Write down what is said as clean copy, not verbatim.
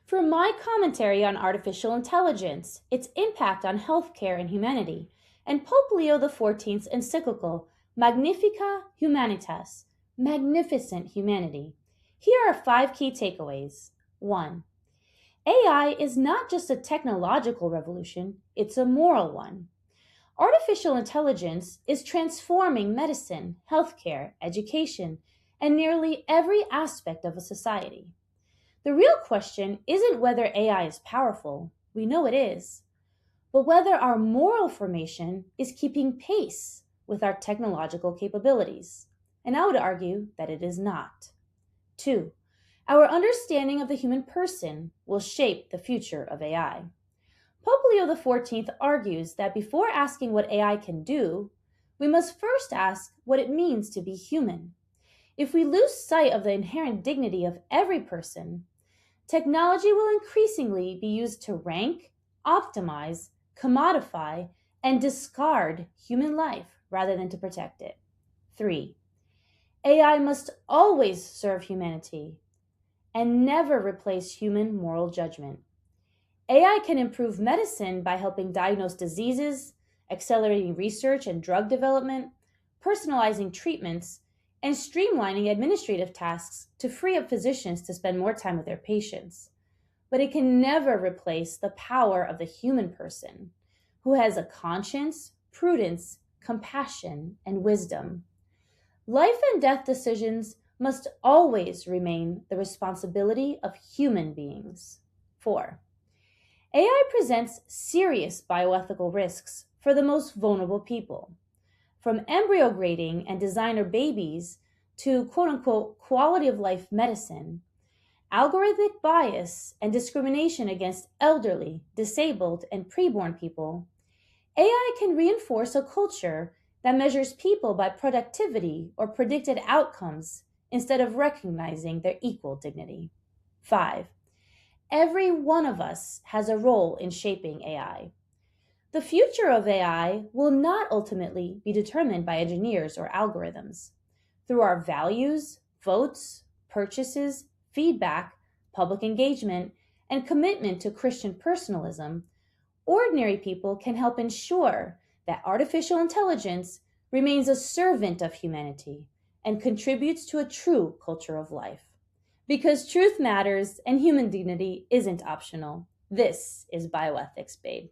for my commentary on artificial intelligence, its impact on healthcare and humanity, and Pope Leo XIV's encyclical Magnifica Humanitas, Magnificent Humanity. Here are 5 key takeaways. 1. AI is not just a technological revolution, it's a moral one. Artificial intelligence is transforming medicine, healthcare, education, and nearly every aspect of a society. The real question isn't whether AI is powerful, we know it is, but whether our moral formation is keeping pace with our technological capabilities. And I would argue that it is not. 2. Our understanding of the human person will shape the future of AI. Pope Leo XIV argues that before asking what AI can do, we must first ask what it means to be human. If we lose sight of the inherent dignity of every person, technology will increasingly be used to rank, optimize, commodify, and discard human life rather than to protect it. 3. AI must always serve humanity and never replace human moral judgment. AI can improve medicine by helping diagnose diseases, accelerating research and drug development, personalizing treatments, and streamlining administrative tasks to free up physicians to spend more time with their patients. But it can never replace the power of the human person, who has a conscience, prudence, compassion, and wisdom. Life and death decisions must always remain the responsibility of human beings. 4. AI presents serious bioethical risks for the most vulnerable people. From embryo grading and designer babies to quote-unquote quality of life medicine, algorithmic bias and discrimination against elderly, disabled, and preborn people, AI can reinforce a culture that measures people by productivity or predicted outcomes instead of recognizing their equal dignity. 5. Every one of us has a role in shaping AI. The future of AI will not ultimately be determined by engineers or algorithms. Through our values, votes, purchases, feedback, public engagement, and commitment to Christian personalism, ordinary people can help ensure that artificial intelligence remains a servant of humanity and contributes to a true culture of life. Because truth matters and human dignity isn't optional. This is Bioethics Babe.